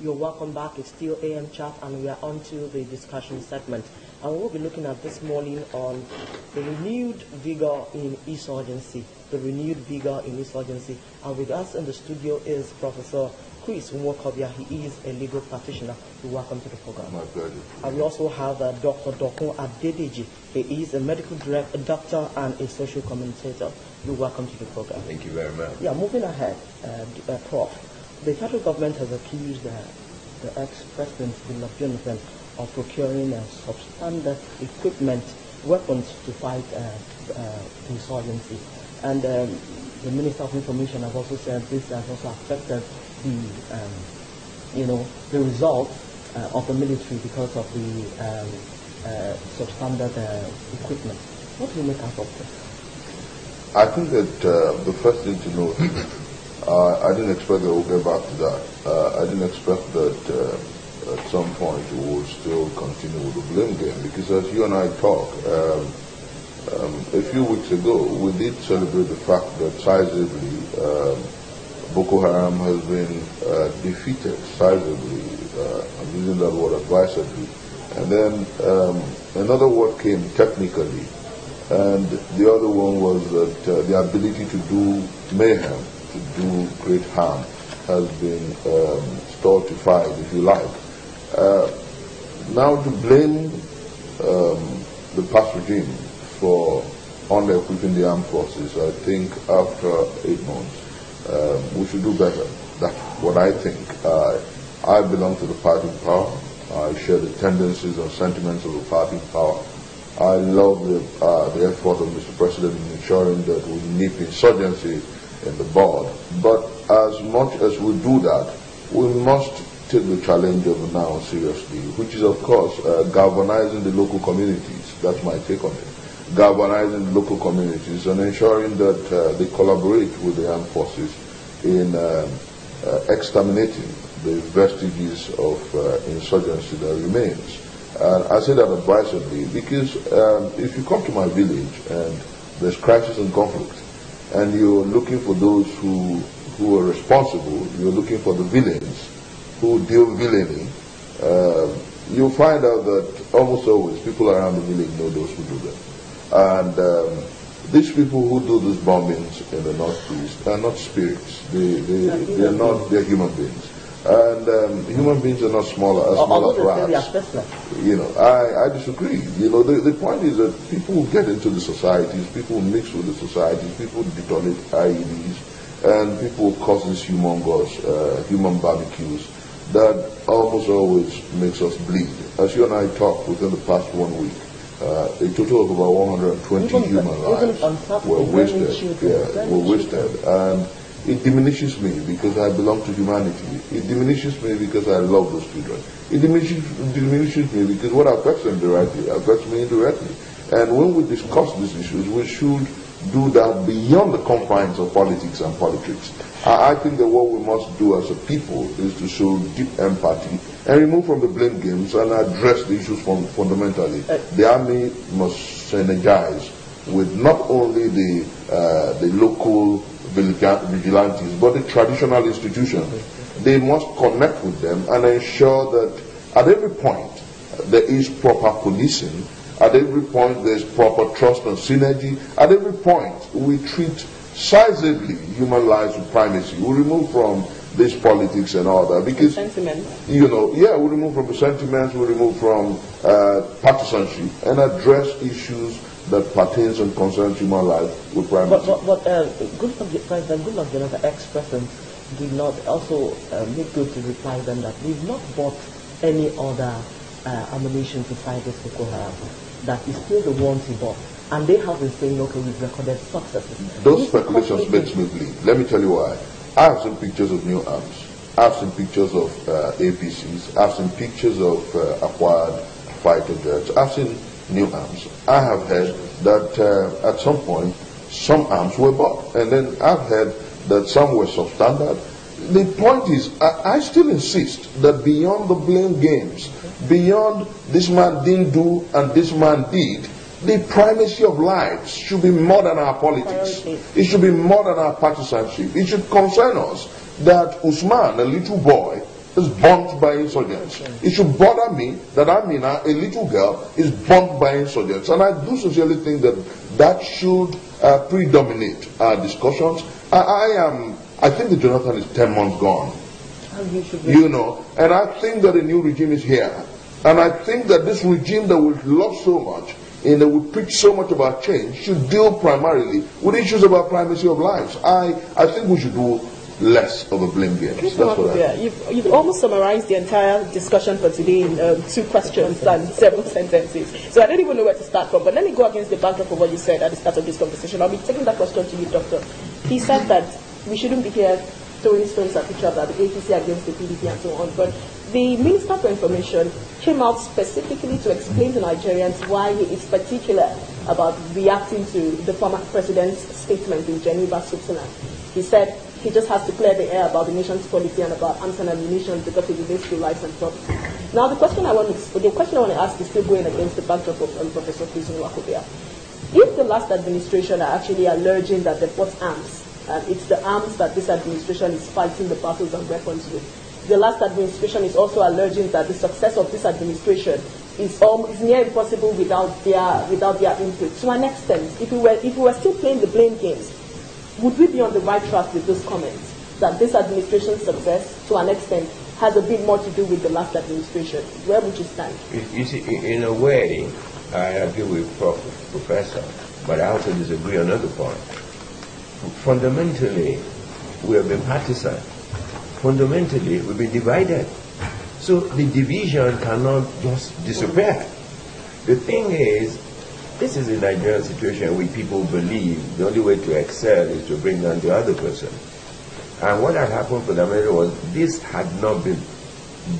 You're welcome back. It's still AM Chat, and we are on to the discussion segment. And we'll be looking at this morning on the renewed vigor in insurgency. The renewed vigor in insurgency. And with us in the studio is Professor Chris Nwokobia. He is a legal practitioner. You're welcome to the program. My pleasure. And we also have Dr. Dokun Adedeji. He is a medical doctor and a social commentator. You're welcome to the program. Thank you very much. Yeah, moving ahead, Prof. The federal government has accused the ex-president, Goodluck Jonathan, of procuring substandard equipment, weapons to fight insurgency. And the Minister of Information has also said this has also affected the results of the military because of the substandard equipment. What do you make out of this? I think that the first thing to know, I didn't expect that we'll get back to that. I didn't expect that at some point we will still continue with the blame game, because as you and I talk, a few weeks ago we did celebrate the fact that sizably Boko Haram has been defeated, sizably, I'm using that word advisedly, and then another word came, technically, and the other one was that the ability to do mayhem, to do great harm, has been stultified, if you like. Now to blame the past regime for under-equipping the armed forces, I think after 8 months, we should do better. That's what I think. I belong to the party in power. I share the tendencies and sentiments of the party in power. I love the effort of Mr. President in ensuring that we nip insurgency in the bud. But as much as we do that, we must take the challenge of now seriously, which is, of course, galvanizing the local communities. That's my take on it. Galvanizing the local communities and ensuring that they collaborate with the armed forces in exterminating the vestiges of insurgency that remains. And I say that advisedly because if you come to my village and there's crisis and conflict, and you're looking for those who are responsible, you're looking for the villains who deal villainy, you'll find out that almost always people around the village know those who do them. And these people who do these bombings in the northeast are not spirits. They're human beings. And human beings are not smaller rats. You know, I disagree. You know, the point is that people who get into the societies, people who mix with the societies, people who detonate IEDs, and people who cause these humongous human barbecues that almost always makes us bleed. As you and I talked within the past 1 week, a total of about 120 human lives were wasted. And it diminishes me because I belong to humanity. It diminishes me because I love those children. It diminishes me because what affects them directly affects me indirectly. And when we discuss these issues, we should do that beyond the confines of politics and politics. I think that what we must do as a people is to show deep empathy and remove from the blame games and address the issues fundamentally. The army must synergize with not only the local vigilantes, but the traditional institutions. They must connect with them and ensure that at every point there is proper policing, at every point there is proper trust and synergy, at every point we treat sizably human lives with primacy. We remove from this politics and all that, because we remove from the sentiments, we remove from partisanship and address issues that pertains and concerns human life with primacy. But President Goodluck Jonathan, ex-president, did not also make good to reply them that we've not bought any other ammunition to fight this Boko Haram. That is still the ones he bought. And they have been saying, okay, we've recorded successes. Those speculations makes me bleed. Let me tell you why. I have seen pictures of new arms. I've seen pictures of APCs. I've seen pictures of acquired fighter jets. I've seen new arms. I have heard that at some point some arms were bought, and then I've heard that some were substandard. The point is, I still insist that beyond the blame games, beyond this man didn't do and this man did, the primacy of lives should be more than our politics. It should be more than our partisanship. It should concern us that Usman, a little boy, is burnt by insurgents. It should bother me that Amina, a little girl, is burnt by insurgents. And I do sincerely think that that should predominate our discussions. I think the Jonathan is 10 months gone. You know, and I think that a new regime is here. And I think that this regime that we love so much and that we preach so much about change should deal primarily with issues about primacy of lives. I think we should do less of a blame game. That's what I think. You've almost summarized the entire discussion for today in 2 questions and 7 sentences. So I don't even know where to start from. But let me go against the backdrop of what you said at the start of this conversation. I'll be taking that question to you, Doctor. He said that we shouldn't be here throwing stones at each other, the APC against the PDP and so on. But the Minister for Information came out specifically to explain to Nigerians why he is particular about reacting to the former president's statement in Geneva, Switzerland. He said he just has to clear the air about the nation's policy and about arms and ammunition because it relates to lives and property. Now, the question I want to ask is still going against the backdrop of Professor Chris Nwakobia. If the last administration are actually alleging that they bought arms, and it's the arms that this administration is fighting the battles and weapons with, the last administration is also alleging that the success of this administration is near impossible without their input. To an extent, if we were still playing the blame games, would we be on the right track with those comments that this administration's success, to an extent, has a bit more to do with the last administration? Where would you stand? You see, in a way, I agree with Professor, but I also disagree on another point. Fundamentally, we have been partisan. Fundamentally, we've been divided. So the division cannot just disappear. The thing is, this is a Nigerian situation where people believe the only way to excel is to bring down the other person. And what had happened fundamentally was this had not been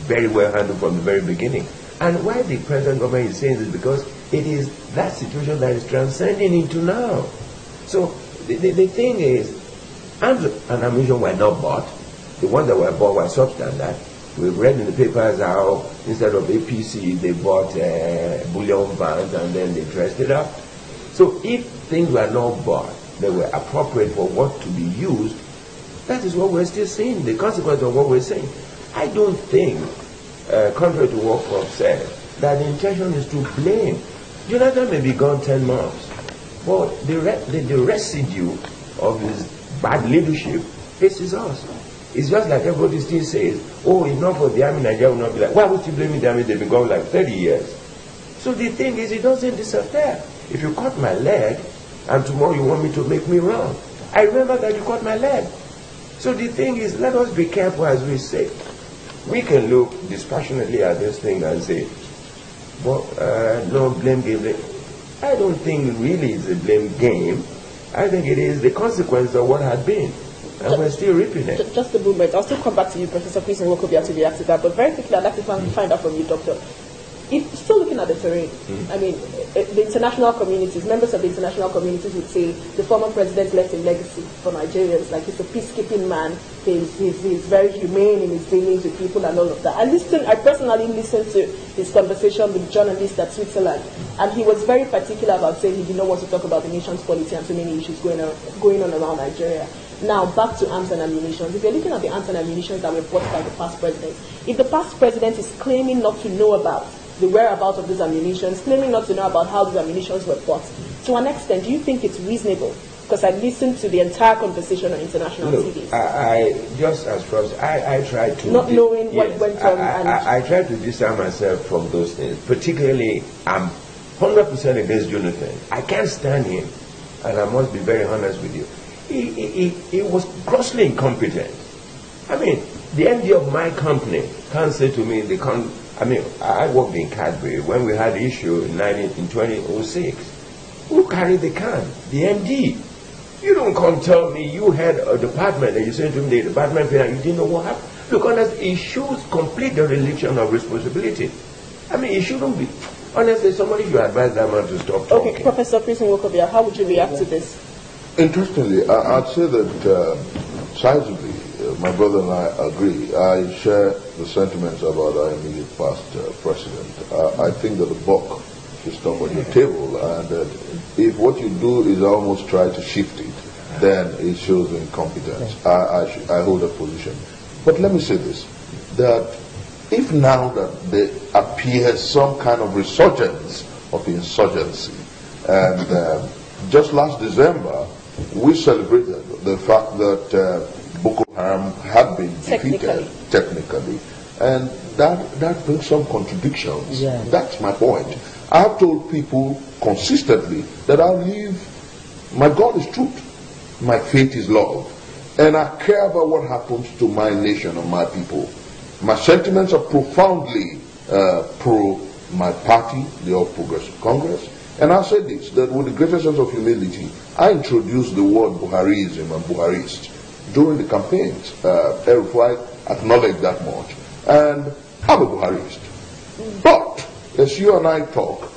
very well handled from the very beginning. And why the present government is saying this, because it is that situation that is transcending into now. So the thing is, arms and ammunition were not bought. The ones that were bought were substandard. We've read in the papers how instead of APC they bought bullion vans and then they dressed it up. So if things were not bought, they were appropriate for what to be used, that is what we're still seeing, the consequence of what we're saying. I don't think, contrary to what Prof said, that the intention is to blame. Jonathan may be gone 10 months, but the residue of his bad leadership faces us. It's just like everybody still says, oh, if not for the army, Nigeria will not be like, why would you blame the army? They've been gone like 30 years. So the thing is, it doesn't disappear. If you cut my leg, and tomorrow you want me to make me wrong, I remember that you cut my leg. So the thing is, let us be careful as we say. We can look dispassionately at this thing and say, well, no, blame game. I don't think really it's a blame game. I think it is the consequence of what had been. And we're still reaping it. Just a moment. I'll still come back to you, Professor Chris Nwakobia, to react to that. But very quickly, I'd like to find out from you, Doctor. If still looking at the terrain, I mean, the international communities, members of the international communities would say the former president left a legacy for Nigerians. Like, he's a peacekeeping man. He's very humane in his dealings with people and all of that. I personally listened to his conversation with journalists at Switzerland, and he was very particular about saying he did not want to talk about the nation's policy and so many issues going on around Nigeria. Now, back to arms and ammunition. If you're looking at the arms and ammunition that were bought by the past president, if the past president is claiming not to know about the whereabouts of these ammunitions, claiming not to know about how these ammunitions were bought, to an extent, do you think it's reasonable? Because I listened to the entire conversation on international TV. I just as first, I tried to... Not knowing what went on. I tried to distance myself from those things. Particularly, I'm 100% against Jonathan. I can't stand him. And I must be very honest with you. He was grossly incompetent. I mean, the MD of my company can't say to me, I worked in Cadbury when we had the issue in 2006. Who carried the can? The MD. You don't come tell me you had a department and you said to me the department and you didn't know what happened. Look, honestly, it shows complete dereliction of responsibility. I mean, it shouldn't be. Honestly, somebody should advise that man to stop talking. Okay, Professor Chris Nwakobia, how would you react to this? Interestingly, I'd say that sizably, my brother and I agree. I share the sentiments about our immediate past president. I think that the buck should stop on your table, and if what you do is almost try to shift it, then it shows incompetence. I hold a position. But let me say this, that if now that there appears some kind of resurgence of insurgency, and just last December, we celebrated the fact that Boko Haram had been defeated technically, and that brings some contradictions. Yeah. That's my point. I have told people consistently that I live, my God is truth, my faith is love, and I care about what happens to my nation and my people. My sentiments are profoundly pro my party, the All Progressive Congress, and I say this, that with the greatest sense of humility, I introduced the word Buharism and Buharist during the campaigns. Wofai acknowledged that much, and I'm a Buharist. But, as you and I talk,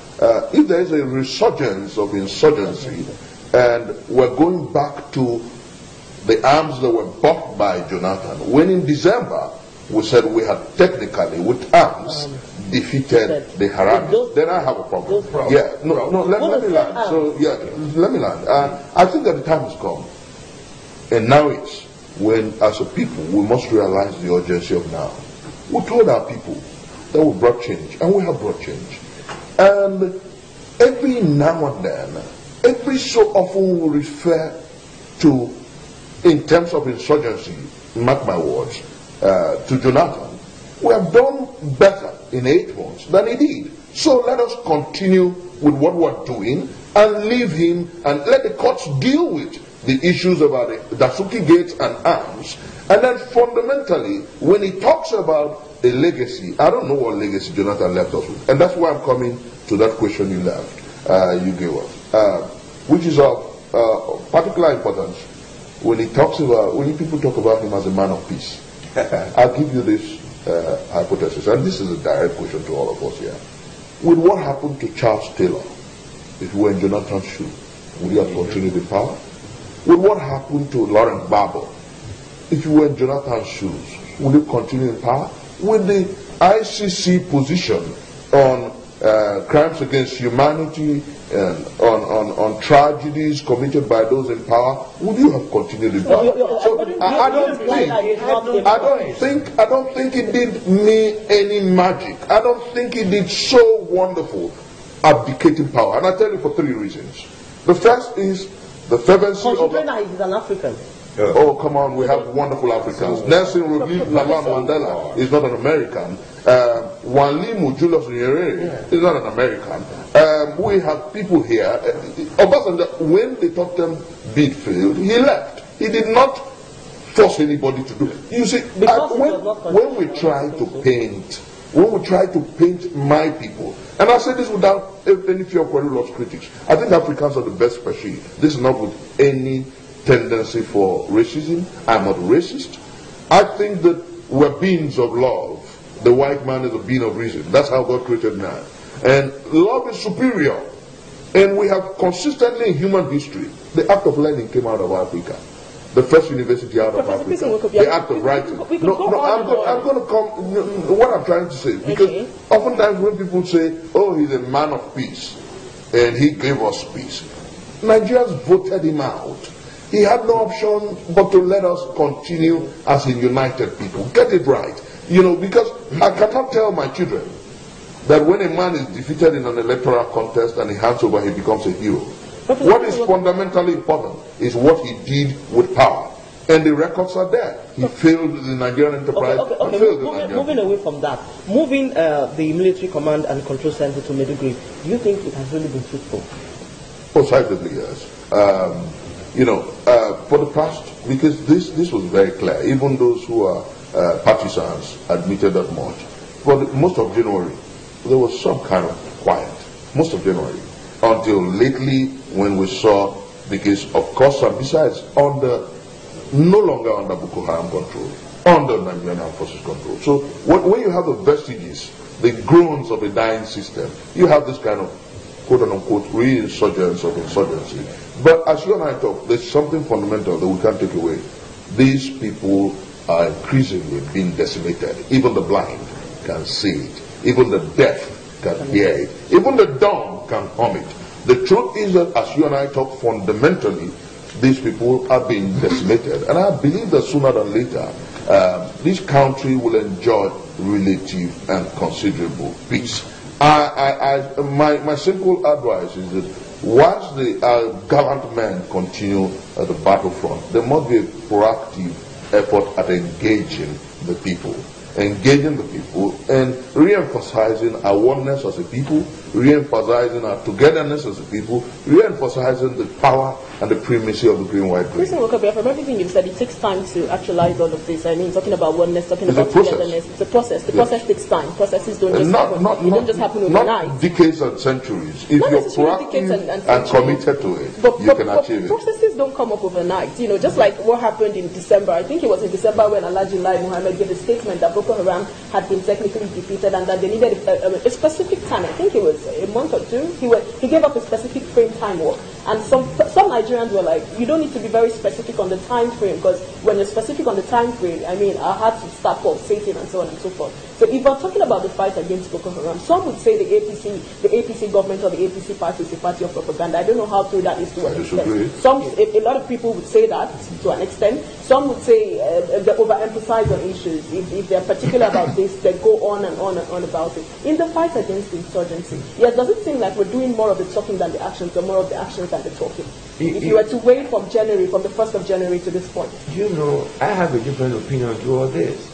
if there is a resurgence of insurgency, and we're going back to the arms that were bought by Jonathan, when in December we said we had technically, with arms, defeated the Haramis, then I have a problem. Yeah, let me land. So, yeah, let me land. I think that the time has come, and now it's when, as a people, we must realize the urgency of now. We told our people that we brought change, and we have brought change. And every now and then, every so often we refer to, in terms of insurgency, mark my words, to Jonathan, we have done better in 8 months than he did. So let us continue with what we're doing and leave him and let the courts deal with the issues about the Dasuki gates and arms. And then fundamentally, when he talks about a legacy, I don't know what legacy Jonathan left us with. And that's why I'm coming to that question you gave us, which is of particular importance when he talks about, when people talk about him as a man of peace. I'll give you this hypothesis, and this is a direct question to all of us here. With what happened to Charles Taylor, if you were in Jonathan's shoe, would you have continued in power? With what happened to Laurent Gbagbo, if you were in Jonathan's shoes, would you continue in power? With the ICC position on crimes against humanity and on tragedies committed by those in power, would you have continued in power? So I don't think it did me any magic. I don't think it did so wonderful abdicating power. And I tell you for 3 reasons. The first is the fervency of... He's an African. Yeah. Oh, come on, we have wonderful Africans. Nelson Mandela Mandela is not an American. Wanlimu Julius Nyerere is not an American. We have people here. Obasanjo, when the top 10 bid failed, he left. He did not force anybody to do it. You see, when we try to paint my people, and I say this without any fear of querulous critics, I think Africans are the best species. This is not with any tendency for racism. I'm not racist. I think that we're beings of love. The white man is a being of reason. That's how God created man. And love is superior. And we have consistently in human history, the act of learning came out of Africa. The first university out of Africa. The act of writing. I'm going to come, what I'm trying to say, because oftentimes when people say, oh, he's a man of peace, and he gave us peace, Nigerians voted him out. He had no option but to let us continue as a united people. Get it right. You know, because I cannot tell my children that when a man is defeated in an electoral contest and he hands over, he becomes a hero. What is fundamentally important is what he did with power. And the records are there. He failed the Nigerian enterprise. Moving away from that, moving the military command and control center to Maiduguri, do you think it has really been fruitful? Decidedly, yes. For the past, because this was very clear, even those who are partisans admitted that much. For most of January, there was some kind of quiet, most of January, until lately when we saw, because of course, and besides, no longer under Boko Haram control, under Nigerian Armed Forces control. So when you have the vestiges, the groans of a dying system, you have this kind of quote-unquote re-insurgence of insurgency. But as you and I talk, there's something fundamental that we can't take away. These people are increasingly being decimated. Even the blind can see it. Even the deaf can hear it. Even the dumb can hum it. The truth is that as you and I talk, fundamentally, these people are being decimated. And I believe that sooner than later, this country will enjoy relative and considerable peace. My simple advice is that once the gallant men continue at the battlefront, there must be a proactive effort at engaging the people and re-emphasizing our oneness as a people, re-emphasizing our togetherness as a people, re-emphasizing the power and the primacy of the green-white dream. Listen, from everything you've said, it takes time to actualize all of this. I mean, talking about oneness, talking about togetherness. It's a process. The process takes time. Processes don't just happen. They don't just happen overnight. Not decades and centuries. If you're proactive and committed to it, you can achieve it. Processes don't come up overnight. You know, just like what happened in December. I think it was in December when Alhaji Lai Mohammed gave a statement that Boko Haram had been technically defeated and that they needed a specific time. I think it was a month or two. He gave up a specific frame time work. And some Nigerians were like, you don't need to be very specific on the time frame, because when you're specific on the time frame, I mean, our hearts would start pulsating and so on and so forth. So if we're talking about the fight against Boko Haram, some would say the APC government or the APC party is a party of propaganda. I don't know how true that is to an extent. A lot of people would say that to an extent. Some would say they overemphasize on issues. If they're particular about this, they go on and on and on about it. In the fight against the insurgency, yes, does it seem like we're doing more of the talking than the actions, or more of the actions than the talking? If you were to wait from the 1st of January to this point. You know, I have a different opinion to all this.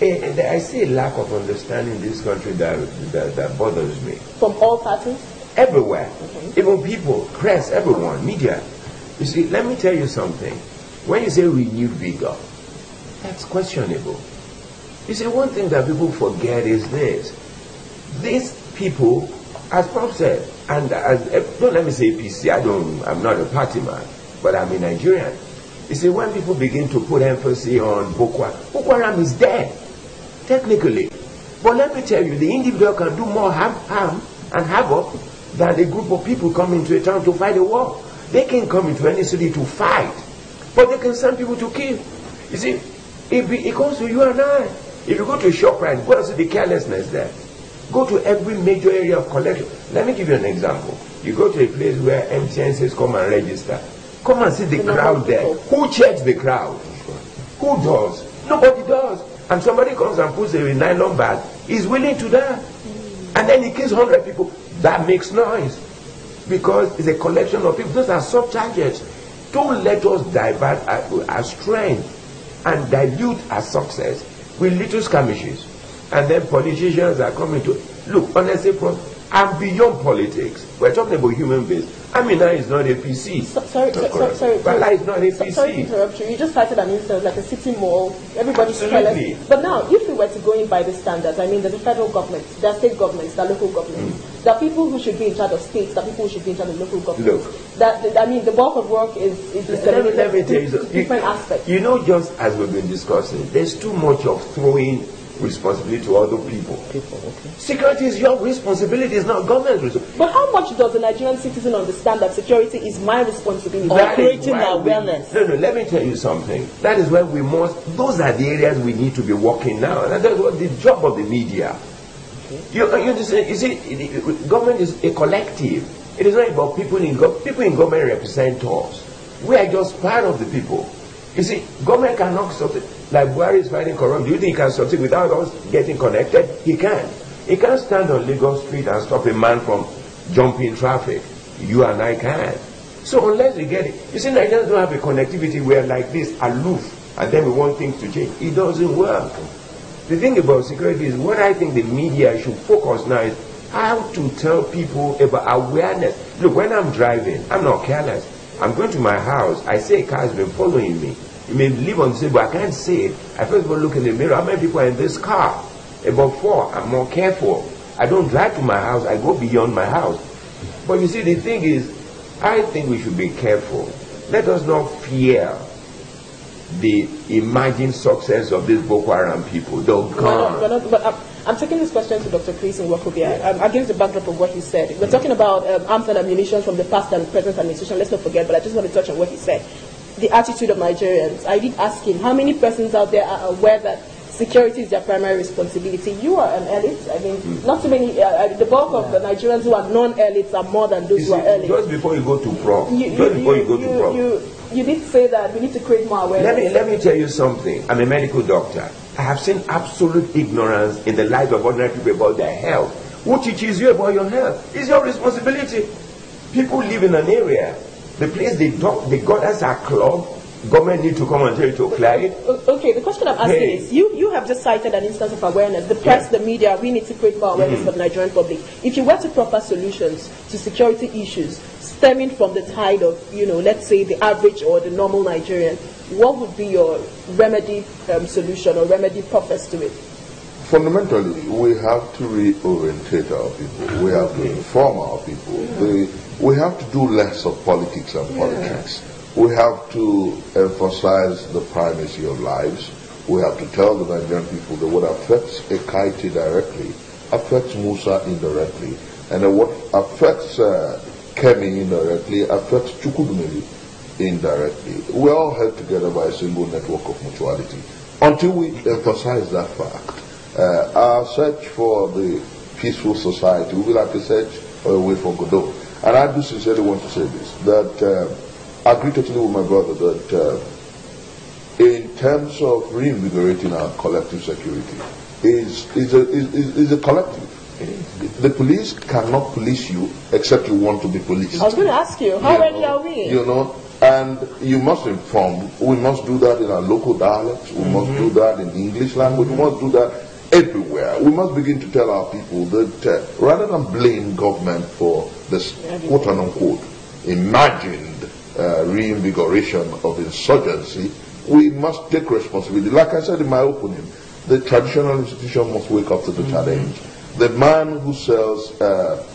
I see a lack of understanding in this country that bothers me. From all parties? Everywhere. Even people, press, everyone, media. You see, let me tell you something. When you say renewed vigor, that's questionable. You see, one thing that people forget is this. These people, as Prof said, and don't let me say PC, I'm not a party man, but I'm a Nigerian. You see, when people begin to put emphasis on Boko Haram is dead, technically. But let me tell you, the individual can do more harm and havoc than a group of people come into a town to fight a war. They can come into any city to fight, but they can send people to kill. You see, it comes to you and I. If you go to a ShopRite, go and see the carelessness there. Go to every major area of collection. Let me give you an example. You go to a place where MTNs come and register. Come and see the crowd there. Who checks the crowd? Who does? Nobody does. And somebody comes and puts a nylon bag, he's willing to die. And then he kills 100 people. That makes noise. Because it's a collection of people. Those are sub-targets. Don't let us divert our strength and dilute our success with little skirmishes. And then politicians are coming to look, honestly, I'm beyond politics. We're talking about human beings. Amina is not a PC. Sorry. Bala is not a PC. Sorry to interrupt you. You just cited an instance like a city mall. Everybody's careless. But now, if we were to go in by the standards, I mean, there's a federal government, there are state governments, there are local governments. There are people who should be in charge of states, there are people who should be in charge of local governments. Look, I mean, the bulk of work is let me tell you different aspects. You know, just as we've been discussing, there's too much of throwing responsibility to other people. Security is your responsibility, it's not government's responsibility. But how much does the Nigerian citizen understand that security is my responsibility? Creating awareness. No, let me tell you something. That is where we must, those are the areas we need to be working now. And that's what the job of the media. You see, government is a collective. It is not about people in government. People in government represent us. We are just part of the people. You see, government cannot succeed. Like Buhari is fighting corruption. Do you think he can succeed without us getting connected? He can. He can't stand on Lagos Street and stop a man from jumping traffic. You and I can. So unless we get it, you see, Nigerians don't have a connectivity where like this, aloof, and then we want things to change. It doesn't work. The thing about security is what I think the media should focus now is how to tell people about awareness. Look, when I'm driving, I'm not careless. I'm going to my house, I see a car has been following me. You may live on the same, but I can't see it. I first of all look in the mirror, how many people are in this car? About 4, I'm more careful. I don't drive to my house, I go beyond my house. But you see, the thing is, I think we should be careful. Let us not fear the imagined success of these Boko Haram people. They'll come. But I'm taking this question to Dr. Chris in Wakobia. Against the backdrop of what he said. We're talking about arms and ammunition from the past and present administration. Let's not forget, but I just want to touch on what he said. The attitude of Nigerians. I did ask him, how many persons out there are aware that security is their primary responsibility? You are an elite. I mean, not too many. The bulk of the Nigerians who are non-elites are more than those who are elites. Just before you go to prom, you did say that we need to create more awareness. Let me tell you something. I'm a medical doctor. I have seen absolute ignorance in the lives of ordinary people about their health. Who teaches you about your health? It's your responsibility. People live in an area. The place they got as a club, government need to come and tell you to apply it. Okay, the question I'm asking is, you have just cited an instance of awareness. The press, the media, we need to create more awareness for the Nigerian public. If you were to proper solutions to security issues stemming from the tide of, let's say the average or the normal Nigerian, what would be your remedy solution or remedy purpose to it? Fundamentally, we have to reorientate our people. We have to inform our people. We have to do less of politics and politics. We have to emphasize the primacy of lives. We have to tell the Nigerian people that what affects Ekaiti directly affects Musa indirectly. And that what affects Kemi indirectly affects Chukudumeli indirectly. We all held together by a single network of mutuality. Until we emphasize that fact, our search for the peaceful society will be like a search or a way for Godot. And I do sincerely want to say this, that I agree totally with my brother that in terms of reinvigorating our collective security is a collective. The police cannot police you except you want to be policed. I was going to ask you, how ready are we? And you must inform. We must do that in our local dialects. We must do that in English language. We must do that everywhere. We must begin to tell our people that rather than blame government for this quote-unquote imagined reinvigoration of insurgency, we must take responsibility. Like I said in my opening, the traditional institution must wake up to the challenge. The man who sells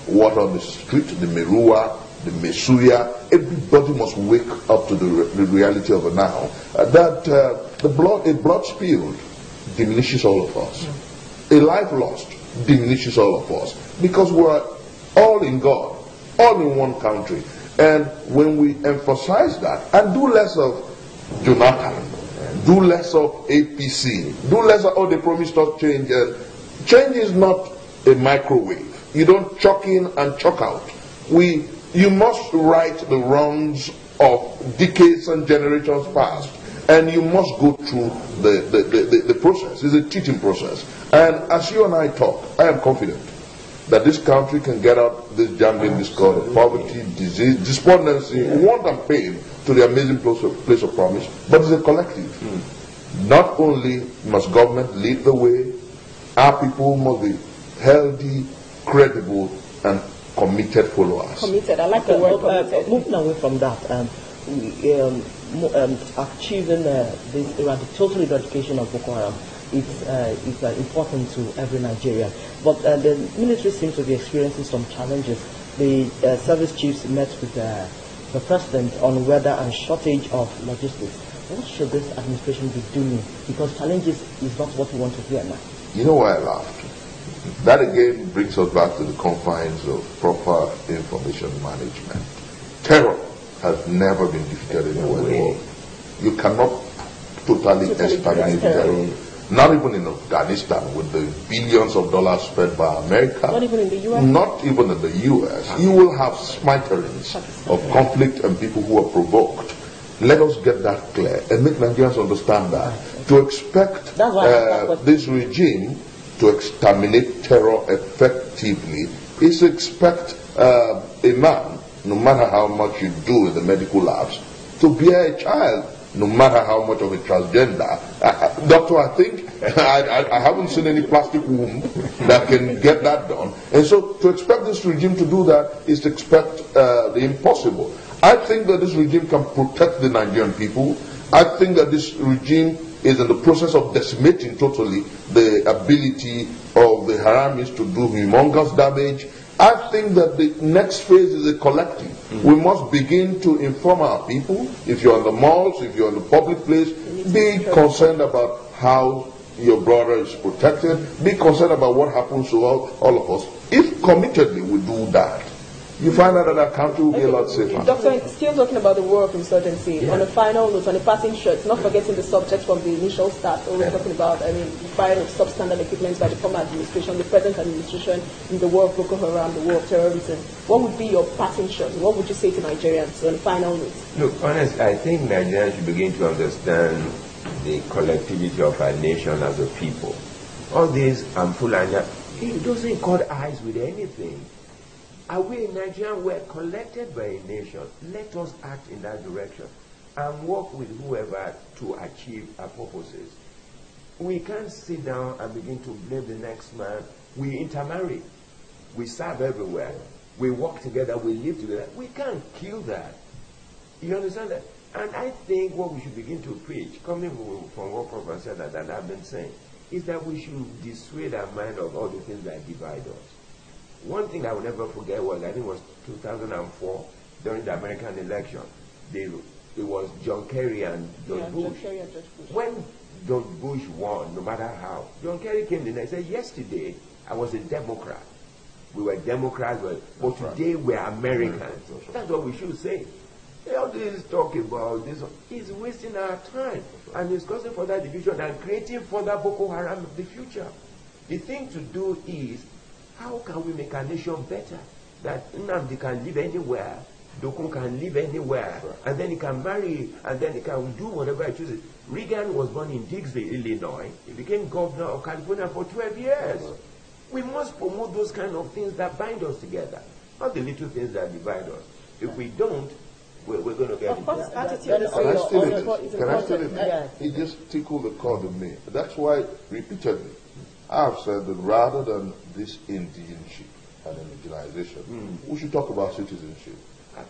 water on the street, the Merua, the Mesuya, everybody must wake up to the reality of it now. That a blood spilled diminishes all of us. A life lost diminishes all of us. Because we're all in God, all in one country. And when we emphasize that and do less of Jonathan, do less of APC, do less of, oh, they promised us change. Change is not a microwave. You don't chuck in and chuck out. You must right the wrongs of decades and generations past. And you must go through the process. It's a teaching process. And as you and I talk, I am confident that this country can get out this jangling discord of poverty, disease, despondency, want and pain to the amazing place of promise, but it's a collective. Not only must government lead the way, our people must be healthy, credible, and committed followers. Committed, I like the word committed. Moving away from that, achieving the total eradication of Boko Haram is important to every Nigerian. But the military seems to be experiencing some challenges. The service chiefs met with the president on weather and shortage of logistics. What should this administration be doing? Because challenges is not what we want to hear now. You know why I laughed? That again brings us back to the confines of proper information management. Terror has never been defeated anywhere in the world. You cannot totally exterminate terror. Not even in Afghanistan with the billions of dollars spent by America. Not even in the U.S.? Not even in the U.S. You will have smatterings of conflict and people who are provoked. Let us get that clear and make Nigerians understand that. To expect this regime to exterminate terror effectively is to expect a man, no matter how much you do in the medical labs, to bear a child, no matter how much of a transgender. Doctor, I think I haven't seen any plastic womb that can get that done. And so to expect this regime to do that is to expect the impossible. I think that this regime can protect the Nigerian people. I think that this regime is in the process of decimating totally the ability of the Haramis to do humongous damage. I think that the next phase is a collective. We must begin to inform our people. If you're in the malls, if you're in the public place, be concerned about how your brother is protected. Be concerned about what happens to all of us. If committedly we do that, you find out that our country will be a lot safer. Doctor, still talking about the war of insurgency, on a final note, on a passing shot, not forgetting the subject from the initial start, always talking about, the firing of substandard equipment by the former administration, the present administration, in the war of Boko Haram, the war of terrorism. What would be your passing shot? What would you say to Nigerians on a final note? Look, honestly, I think Nigerians should begin to understand the collectivity of our nation as a people. All these Fulani, it doesn't cut eyes with anything. Are we in Nigeria? We're collected by a nation. Let us act in that direction and work with whoever to achieve our purposes. We can't sit down and begin to blame the next man. We intermarry. We serve everywhere. We work together. We live together. We can't kill that. You understand that? And I think what we should begin to preach, coming from what Prophet said that, and I've been saying, is that we should dissuade our mind of all the things that divide us. One thing I will never forget was, I think it was 2004, during the American election. It was John Kerry and George Bush. John Kerry and George Bush. When George Bush won, no matter how, John Kerry came in and said, yesterday I was a Democrat. We were Democrats, but today we're Americans. That's what we should say. All this talk about this is wasting our time and is causing further division and creating further Boko Haram of the future. The thing to do is, how can we make our nation better? That Nnamdi can live anywhere, Dokun can live anywhere, and then he can marry, and then he can do whatever he chooses. Reagan was born in Dixie, Illinois. He became governor of California for 12 years. We must promote those kind of things that bind us together, not the little things that divide us. If we don't, we're going to get of course, Can I tell you? It just tickled the chord of me. That's why, repeatedly, I've said that rather than this indigenship and indigenization, we should talk about citizenship.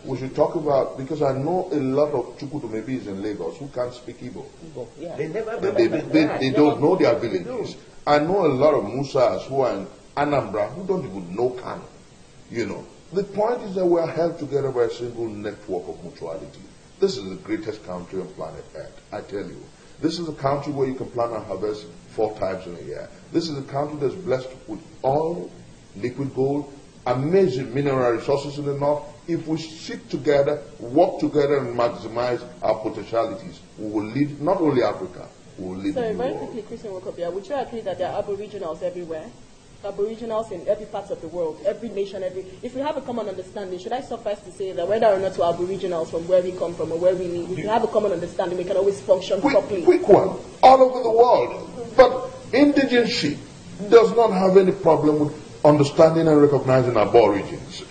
We should talk about, because I know a lot of Chukwutumebis in Lagos who can't speak Igbo. They don't know their villages. I know a lot of Musas who are in Anambra who don't even know Kano. You know. The point is that we are held together by a single network of mutuality. This is the greatest country on planet Earth, I tell you. This is a country where you can plant and harvest 4 times in a year. This is a country that's blessed with oil, liquid gold, amazing mineral resources in the north. If we sit together, work together, and maximize our potentialities, we will lead not only Africa, we will lead the world. Very quickly, Christian Wokobia, would you agree that there are aboriginals everywhere? Aboriginals in every part of the world, every nation, if we have a common understanding, should I suffice to say that whether or not we're aboriginals from where we come from or where we live, if we have a common understanding, we can always function properly. Quick one, all over the world. But indigenship does not have any problem with understanding and recognizing aborigines.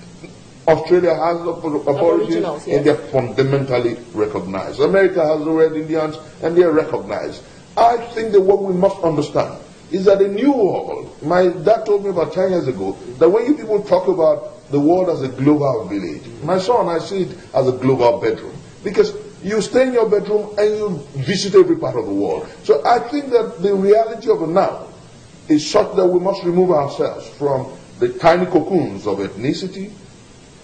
Australia has aborigines and they're fundamentally recognized. America has the Red Indians and they're recognized. I think that what we must understand is that the new world, my dad told me about 10 years ago, that when you people talk about the world as a global village, my son, I see it as a global bedroom. Because you stay in your bedroom and you visit every part of the world. So I think that the reality of it now is such that we must remove ourselves from the tiny cocoons of ethnicity,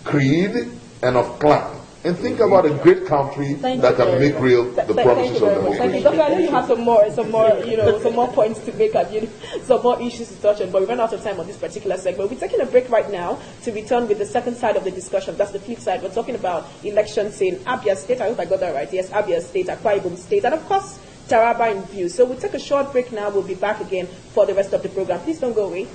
creed, and of clan. And think about a great country that can make real the promises of democracy. Doctor, I know you have some more points to make and some more issues to touch on, but we ran out of time on this particular segment. We're taking a break right now to return with the second side of the discussion. That's the flip side. We're talking about elections in Abia State. I hope I got that right. Yes, Abia State, Akwa Ibom State, and of course, Taraba in view. So we'll take a short break now. We'll be back again for the rest of the program. Please don't go away.